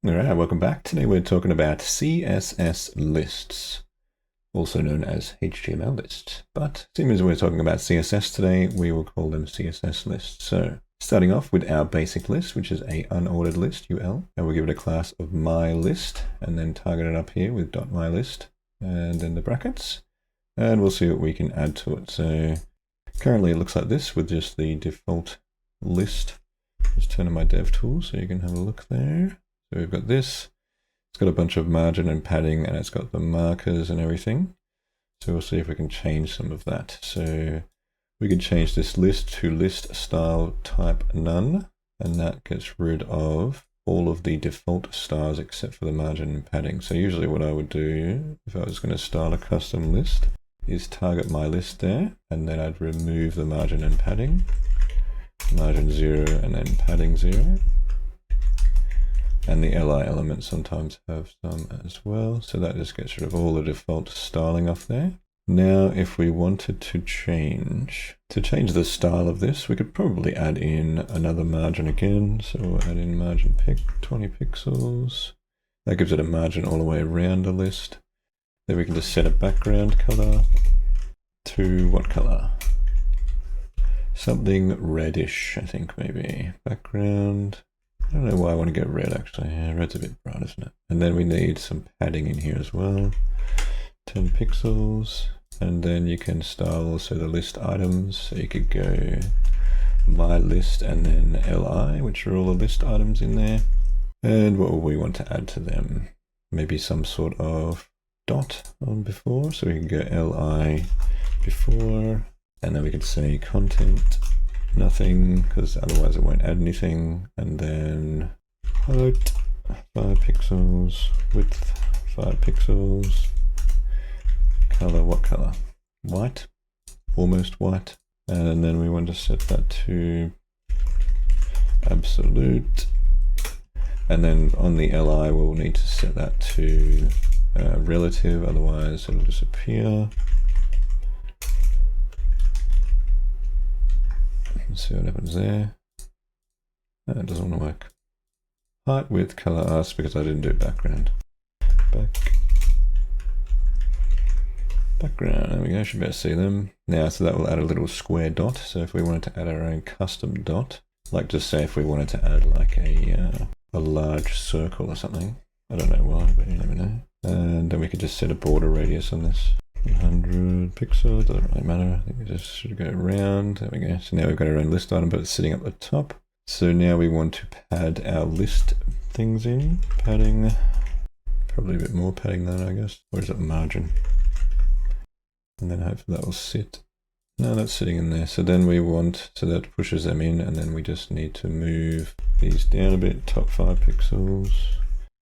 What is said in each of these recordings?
Alright, welcome back. Today we're talking about CSS lists, also known as HTML lists. But seeing as we're talking about CSS today, we will call them CSS lists. So starting off with our basic list, which is a unordered list, UL, and we'll give it a class of myList, and then target it up here with .mylist, and then the brackets, and we'll see what we can add to it. So currently it looks like this with just the default list. Just turn on my dev tool so you can have a look there. So we've got this, it's got a bunch of margin and padding, and it's got the markers and everything. So we'll see if we can change some of that. So we can change this list to list style type none, and that gets rid of all of the default styles except for the margin and padding. So usually what I would do if I was going to style a custom list is target my list there, and then I'd remove the margin and padding, margin 0 and then padding 0. And the li elements sometimes have some as well, so that just gets rid of all the default styling off there. Now if we wanted to change the style of this, we could probably add in another margin again. So we'll add in margin pick 20 pixels. That gives it a margin all the way around the list. Then we can just set a background color to what color? Something reddish, I think maybe. Background. I don't know why I want to get red actually. Yeah, red's a bit bright, isn't it? And then we need some padding in here as well. 10 pixels. And then you can style also the list items. So you could go my list and then li, which are all the list items in there. And what will we want to add to them? Maybe some sort of dot on before. So we can go li before. And then we could say content nothing, because otherwise it won't add anything. And then height 5 pixels, width 5 pixels, color, what color? White, almost white. And then we want to set that to absolute. And then on the li we'll need to set that to relative, otherwise it'll disappear. Let's see what happens there. It doesn't want to work. Height, width, color, ask because I didn't do background. Background, there we go, should be able to see them. Now, so that will add a little square dot. So if we wanted to add our own custom dot, like just say if we wanted to add like a large circle or something. I don't know why, but you never know. And then we could just set a border radius on this. 100 pixels, doesn't really matter. I think we just should go around. There we go. So now we've got our own list item, but it's sitting up the top. So now we want to pad our list things in. Padding, probably a bit more padding than I guess. Or is it margin? And then hopefully that will sit. No, that's sitting in there. So then we want, so that pushes them in, and then we just need to move these down a bit, top 5 pixels.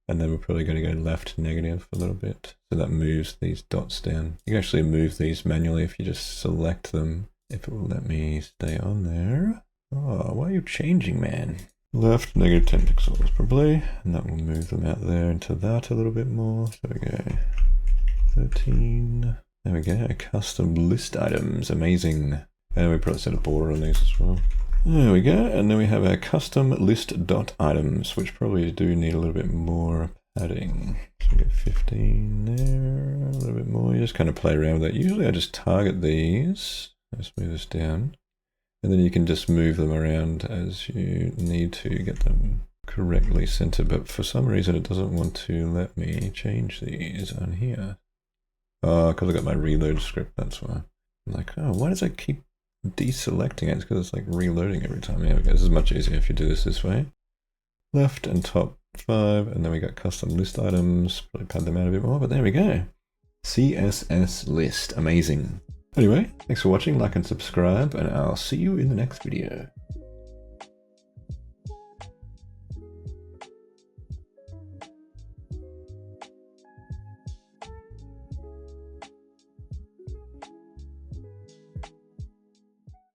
And then we're probably going to go left negative a little bit. So that moves these dots down. You can actually move these manually if you just select them. If it will let me stay on there. Oh, why are you changing, man? Left negative 10 pixels probably. And that will move them out there into that a little bit more. So we go 13. There we go, custom list items, amazing. And we probably set a border on these as well. There we go, and then we have our custom list dot items, which probably do need a little bit more padding. So we get 15 there, a little bit more. You just kind of play around with that. Usually I just target these. Let's move this down. And then you can just move them around as you need to get them correctly centered. But for some reason it doesn't want to let me change these on here. Oh, because I got my reload script, that's why. I'm like, oh, why does it keep deselecting it? It's because it's like reloading every time. Here we go. This is much easier if you do this way. Left and top 5, and then we got custom list items. Probably pad them out a bit more, but there we go. CSS list, amazing. Anyway, thanks for watching, like and subscribe, and I'll see you in the next video.